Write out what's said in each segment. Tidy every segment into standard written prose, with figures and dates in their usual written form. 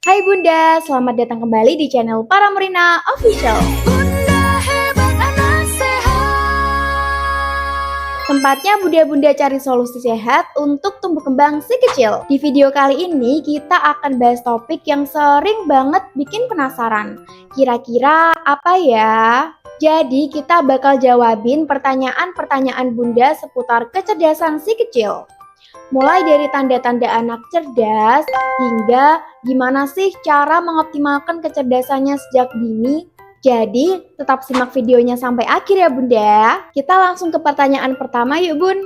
Hai Bunda, selamat datang kembali di channel Para Murina Official. Bunda hebat anak sehat. Tempatnya bunda-bunda cari solusi sehat untuk tumbuh kembang si kecil. Di video kali ini kita akan bahas topik yang sering banget bikin penasaran. Kira-kira apa ya? Jadi kita bakal jawabin pertanyaan-pertanyaan bunda seputar kecerdasan si kecil. Mulai dari tanda-tanda anak cerdas hingga gimana sih cara mengoptimalkan kecerdasannya sejak dini. Jadi tetap simak videonya sampai akhir ya bunda. Kita langsung ke pertanyaan pertama yuk bun.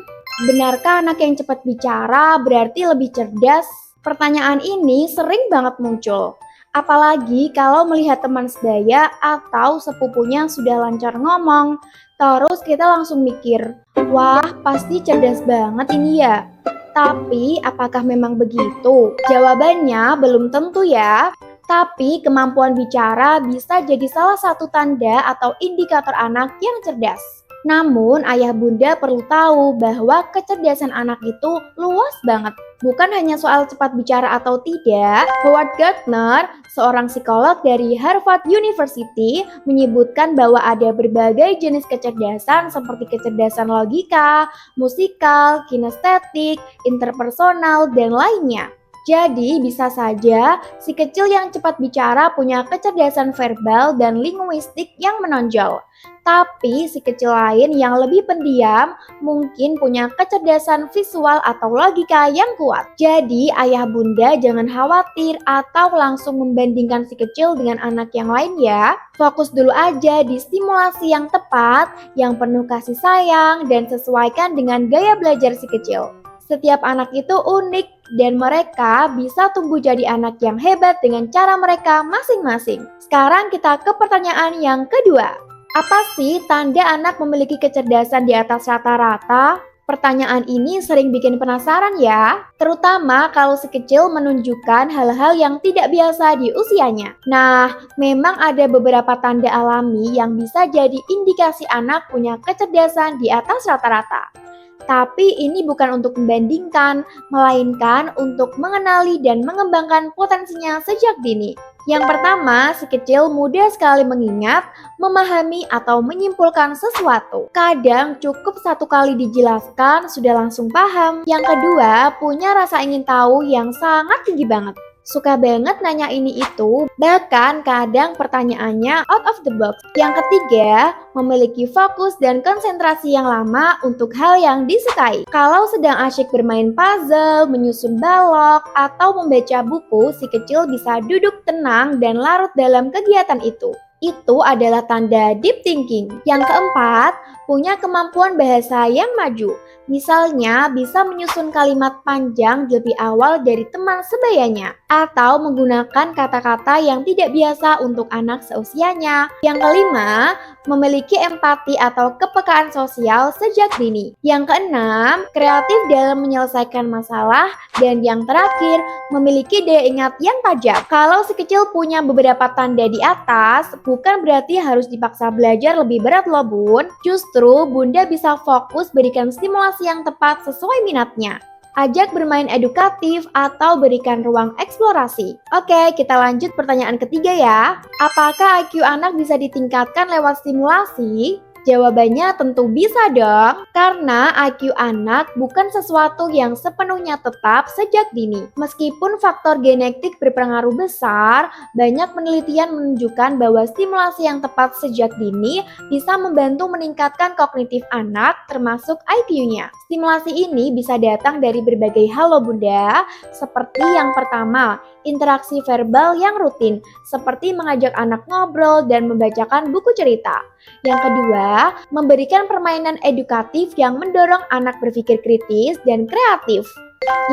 Benarkah anak yang cepat bicara berarti lebih cerdas? Pertanyaan ini sering banget muncul. Apalagi kalau melihat teman sebaya atau sepupunya sudah lancar ngomong. Terus kita langsung mikir, wah pasti cerdas banget ini ya. Tapi apakah memang begitu? Jawabannya belum tentu ya. Tapi kemampuan bicara bisa jadi salah satu tanda atau indikator anak yang cerdas. Namun ayah bunda perlu tahu bahwa kecerdasan anak itu luas banget. Bukan hanya soal cepat bicara atau tidak. Howard Gardner, seorang psikolog dari Harvard University, menyebutkan bahwa ada berbagai jenis kecerdasan seperti kecerdasan logika, musikal, kinestetik, interpersonal, dan lainnya. Jadi bisa saja si kecil yang cepat bicara punya kecerdasan verbal dan linguistik yang menonjol. Tapi si kecil lain yang lebih pendiam mungkin punya kecerdasan visual atau logika yang kuat. Jadi ayah bunda jangan khawatir atau langsung membandingkan si kecil dengan anak yang lain ya. Fokus dulu aja di stimulasi yang tepat, yang penuh kasih sayang, dan sesuaikan dengan gaya belajar si kecil. Setiap anak itu unik dan mereka bisa tumbuh jadi anak yang hebat dengan cara mereka masing-masing. Sekarang kita ke pertanyaan yang kedua. Apa sih tanda anak memiliki kecerdasan di atas rata-rata? Pertanyaan ini sering bikin penasaran ya, terutama kalau si kecil menunjukkan hal-hal yang tidak biasa di usianya. Nah, memang ada beberapa tanda alami yang bisa jadi indikasi anak punya kecerdasan di atas rata-rata. Tapi ini bukan untuk membandingkan, melainkan untuk mengenali dan mengembangkan potensinya sejak dini. Yang pertama, si kecil mudah sekali mengingat, memahami, atau menyimpulkan sesuatu. Kadang cukup satu kali dijelaskan sudah langsung paham. Yang kedua, punya rasa ingin tahu yang sangat tinggi banget. Suka banget nanya ini itu, bahkan kadang pertanyaannya out of the box. Yang ketiga, memiliki fokus dan konsentrasi yang lama untuk hal yang disukai. Kalau sedang asyik bermain puzzle, menyusun balok, atau membaca buku, si kecil bisa duduk tenang dan larut dalam kegiatan itu. Itu adalah tanda deep thinking. Yang keempat, punya kemampuan bahasa yang maju. Misalnya, bisa menyusun kalimat panjang lebih awal dari teman sebayanya, atau menggunakan kata-kata yang tidak biasa untuk anak seusianya. Yang kelima, memiliki empati atau kepekaan sosial sejak dini. Yang keenam, kreatif dalam menyelesaikan masalah. Dan yang terakhir, memiliki daya ingat yang tajam. Kalau si kecil punya beberapa tanda di atas, bukan berarti harus dipaksa belajar lebih berat loh bun. Justru bunda bisa fokus berikan stimulasi yang tepat sesuai minatnya. Ajak bermain edukatif atau berikan ruang eksplorasi. Oke, kita lanjut pertanyaan ketiga ya. Apakah IQ anak bisa ditingkatkan lewat stimulasi? Jawabannya tentu bisa dong, karena IQ anak bukan sesuatu yang sepenuhnya tetap sejak dini. Meskipun faktor genetik berpengaruh besar, banyak penelitian menunjukkan bahwa stimulasi yang tepat sejak dini bisa membantu meningkatkan kognitif anak, termasuk IQ-nya. Stimulasi ini bisa datang dari berbagai hal loh bunda, seperti yang pertama, interaksi verbal yang rutin, seperti mengajak anak ngobrol dan membacakan buku cerita. Yang kedua, memberikan permainan edukatif yang mendorong anak berpikir kritis dan kreatif.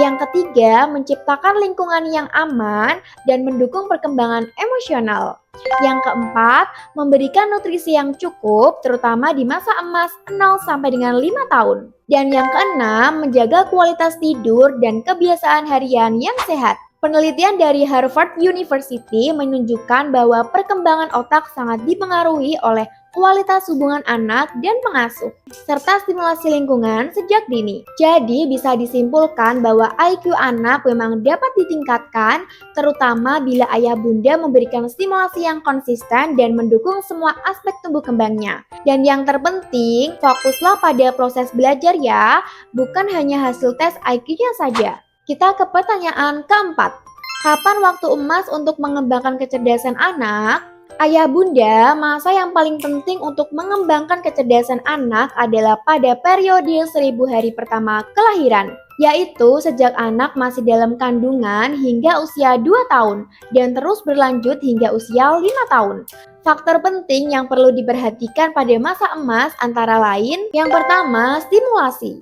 Yang ketiga, menciptakan lingkungan yang aman dan mendukung perkembangan emosional. Yang keempat, memberikan nutrisi yang cukup terutama di masa emas 0 sampai dengan 5 tahun. Dan yang keenam, menjaga kualitas tidur dan kebiasaan harian yang sehat. Penelitian dari Harvard University menunjukkan bahwa perkembangan otak sangat dipengaruhi oleh kualitas hubungan anak dan pengasuh, serta stimulasi lingkungan sejak dini. Jadi bisa disimpulkan bahwa IQ anak memang dapat ditingkatkan, terutama bila ayah bunda memberikan stimulasi yang konsisten dan mendukung semua aspek tumbuh kembangnya. Dan yang terpenting, fokuslah pada proses belajar ya, bukan hanya hasil tes IQ-nya saja. Kita ke pertanyaan keempat. Kapan waktu emas untuk mengembangkan kecerdasan anak? Ayah bunda, masa yang paling penting untuk mengembangkan kecerdasan anak adalah pada periode 1000 hari pertama kelahiran, yaitu sejak anak masih dalam kandungan hingga usia 2 tahun dan terus berlanjut hingga usia 5 tahun. Faktor penting yang perlu diperhatikan pada masa emas antara lain, yang pertama, stimulasi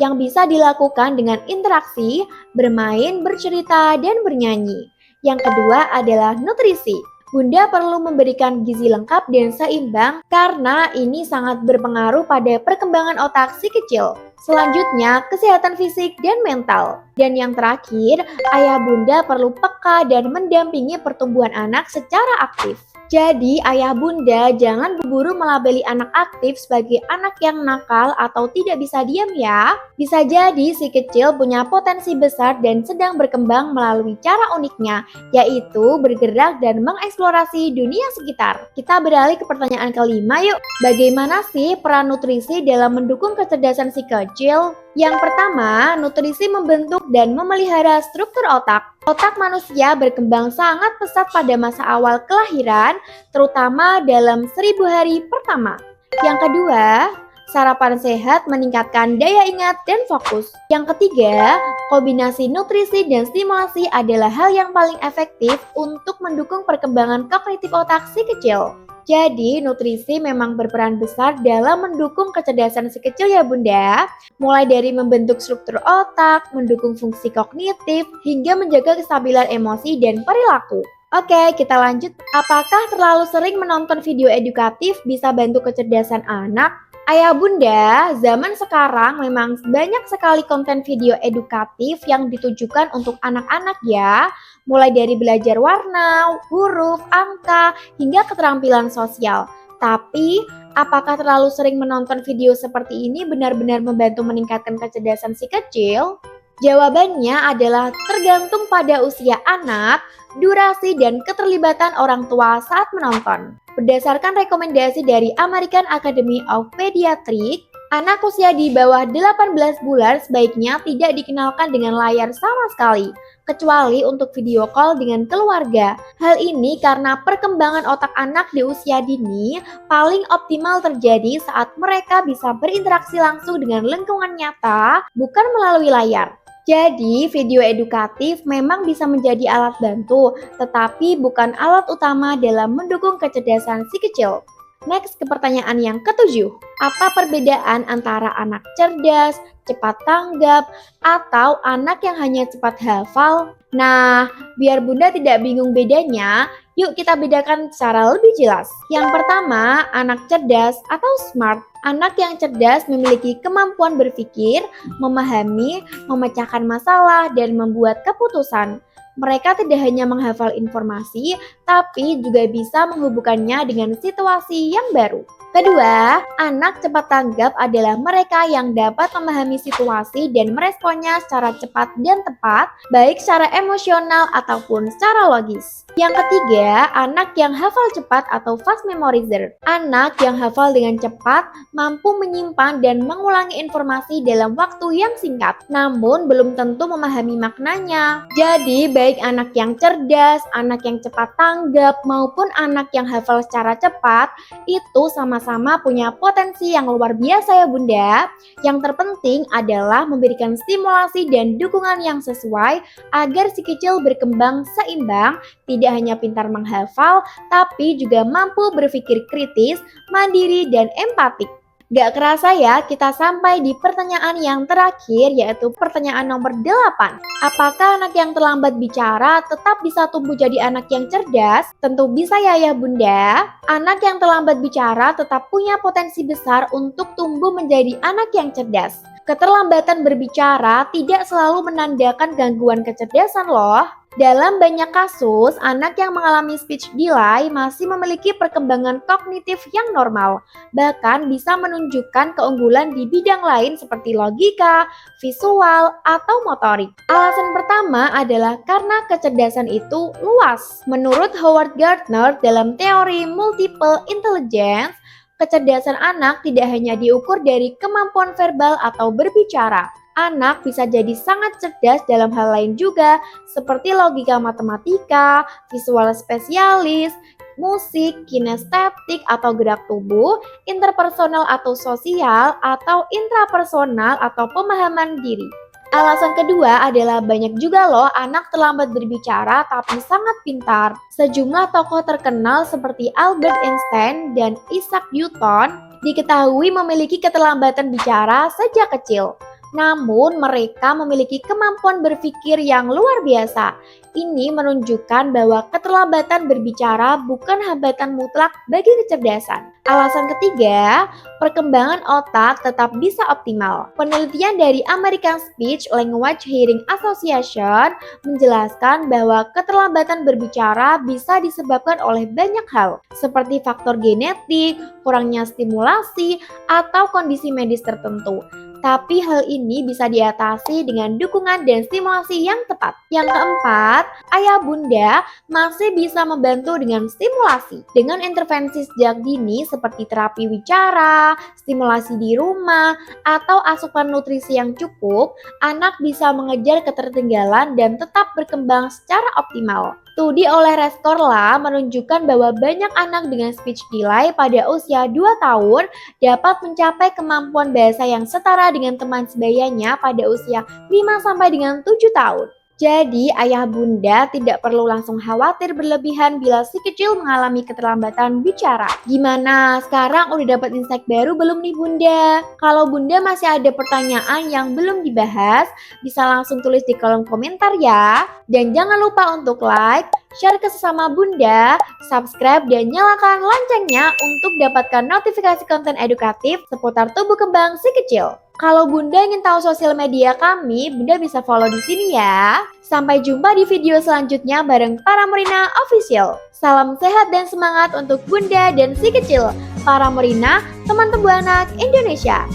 yang bisa dilakukan dengan interaksi, bermain, bercerita, dan bernyanyi. Yang kedua adalah nutrisi. Bunda perlu memberikan gizi lengkap dan seimbang karena ini sangat berpengaruh pada perkembangan otak si kecil. Selanjutnya, kesehatan fisik dan mental. Dan yang terakhir, ayah bunda perlu peka dan mendampingi pertumbuhan anak secara aktif. Jadi, ayah bunda jangan berburu melabeli anak aktif sebagai anak yang nakal atau tidak bisa diam ya. Bisa jadi si kecil punya potensi besar dan sedang berkembang melalui cara uniknya, yaitu bergerak dan mengeksplorasi dunia sekitar. Kita beralih ke pertanyaan kelima yuk. Bagaimana sih peran nutrisi dalam mendukung kecerdasan si kecil? Yang pertama, nutrisi membentuk dan memelihara struktur otak. Otak manusia berkembang sangat pesat pada masa awal kelahiran, terutama dalam 1000 hari pertama. Yang kedua, sarapan sehat meningkatkan daya ingat dan fokus. Yang ketiga, kombinasi nutrisi dan stimulasi adalah hal yang paling efektif untuk mendukung perkembangan kognitif otak si kecil. Jadi, nutrisi memang berperan besar dalam mendukung kecerdasan si kecil ya bunda. Mulai dari membentuk struktur otak, mendukung fungsi kognitif, hingga menjaga kestabilan emosi dan perilaku. Oke, kita lanjut. Apakah terlalu sering menonton video edukatif bisa bantu kecerdasan anak? Ayah bunda, zaman sekarang memang banyak sekali konten video edukatif yang ditujukan untuk anak-anak ya. Mulai dari belajar warna, huruf, angka, hingga keterampilan sosial. Tapi, apakah terlalu sering menonton video seperti ini benar-benar membantu meningkatkan kecerdasan si kecil? Jawabannya adalah tergantung pada usia anak, durasi, dan keterlibatan orang tua saat menonton. Berdasarkan rekomendasi dari American Academy of Pediatrics, anak usia di bawah 18 bulan sebaiknya tidak dikenalkan dengan layar sama sekali, kecuali untuk video call dengan keluarga. Hal ini karena perkembangan otak anak di usia dini paling optimal terjadi saat mereka bisa berinteraksi langsung dengan lingkungan nyata, bukan melalui layar. Jadi, video edukatif memang bisa menjadi alat bantu, tetapi bukan alat utama dalam mendukung kecerdasan si kecil. Next ke pertanyaan yang ketujuh. Apa perbedaan antara anak cerdas, cepat tanggap, atau anak yang hanya cepat hafal? Nah, biar bunda tidak bingung bedanya, yuk kita bedakan secara lebih jelas. Yang pertama, anak cerdas atau smart. Anak yang cerdas memiliki kemampuan berpikir, memahami, memecahkan masalah, dan membuat keputusan. Mereka tidak hanya menghafal informasi, tapi juga bisa menghubungkannya dengan situasi yang baru. Kedua, anak cepat tanggap adalah mereka yang dapat memahami situasi dan meresponnya secara cepat dan tepat, baik secara emosional ataupun secara logis. Yang ketiga, anak yang hafal cepat atau fast memorizer. Anak yang hafal dengan cepat mampu menyimpan dan mengulangi informasi dalam waktu yang singkat, namun belum tentu memahami maknanya. Jadi, baik anak yang cerdas, anak yang cepat tanggap, maupun anak yang hafal secara cepat, itu sama-sama punya potensi yang luar biasa ya bunda. Yang terpenting adalah memberikan stimulasi dan dukungan yang sesuai agar si kecil berkembang seimbang, tidak hanya pintar menghafal, tapi juga mampu berpikir kritis, mandiri, dan empatik. Gak kerasa ya, kita sampai di pertanyaan yang terakhir, yaitu pertanyaan nomor 8. Apakah anak yang terlambat bicara tetap bisa tumbuh jadi anak yang cerdas? Tentu bisa ya bunda. Anak yang terlambat bicara tetap punya potensi besar untuk tumbuh menjadi anak yang cerdas. Keterlambatan berbicara tidak selalu menandakan gangguan kecerdasan loh. Dalam banyak kasus, anak yang mengalami speech delay masih memiliki perkembangan kognitif yang normal, bahkan bisa menunjukkan keunggulan di bidang lain seperti logika, visual, atau motorik. Alasan pertama adalah karena kecerdasan itu luas. Menurut Howard Gardner dalam teori multiple intelligence, kecerdasan anak tidak hanya diukur dari kemampuan verbal atau berbicara. Anak bisa jadi sangat cerdas dalam hal lain juga, seperti logika matematika, visual spesialis, musik, kinestetik atau gerak tubuh, interpersonal atau sosial, atau intrapersonal atau pemahaman diri. Alasan kedua adalah banyak juga loh anak terlambat berbicara tapi sangat pintar. Sejumlah tokoh terkenal seperti Albert Einstein dan Isaac Newton diketahui memiliki keterlambatan bicara sejak kecil. Namun mereka memiliki kemampuan berpikir yang luar biasa. Ini menunjukkan bahwa keterlambatan berbicara bukan hambatan mutlak bagi kecerdasan. Alasan ketiga, perkembangan otak tetap bisa optimal. Penelitian dari American Speech Language Hearing Association menjelaskan bahwa keterlambatan berbicara bisa disebabkan oleh banyak hal, seperti faktor genetik, kurangnya stimulasi, atau kondisi medis tertentu. Tapi hal ini bisa diatasi dengan dukungan dan stimulasi yang tepat. Yang keempat, ayah bunda masih bisa membantu dengan stimulasi. Dengan intervensi sejak dini seperti terapi wicara, stimulasi di rumah, atau asupan nutrisi yang cukup, anak bisa mengejar ketertinggalan dan tetap berkembang secara optimal. Studi oleh Rescorla menunjukkan bahwa banyak anak dengan speech delay pada usia 2 tahun dapat mencapai kemampuan bahasa yang setara dengan teman sebayanya pada usia 5 sampai dengan 7 tahun. Jadi, ayah bunda tidak perlu langsung khawatir berlebihan bila si kecil mengalami keterlambatan bicara. Gimana? Sekarang udah dapat insight baru belum nih bunda? Kalau bunda masih ada pertanyaan yang belum dibahas, bisa langsung tulis di kolom komentar ya. Dan jangan lupa untuk like, share ke sesama bunda, subscribe dan nyalakan loncengnya untuk dapatkan notifikasi konten edukatif seputar tumbuh kembang si kecil. Kalau bunda ingin tahu sosial media kami, bunda bisa follow di sini ya. Sampai jumpa di video selanjutnya bareng Para Merina Official. Salam sehat dan semangat untuk bunda dan si kecil. Para Merina, teman tumbuh anak Indonesia.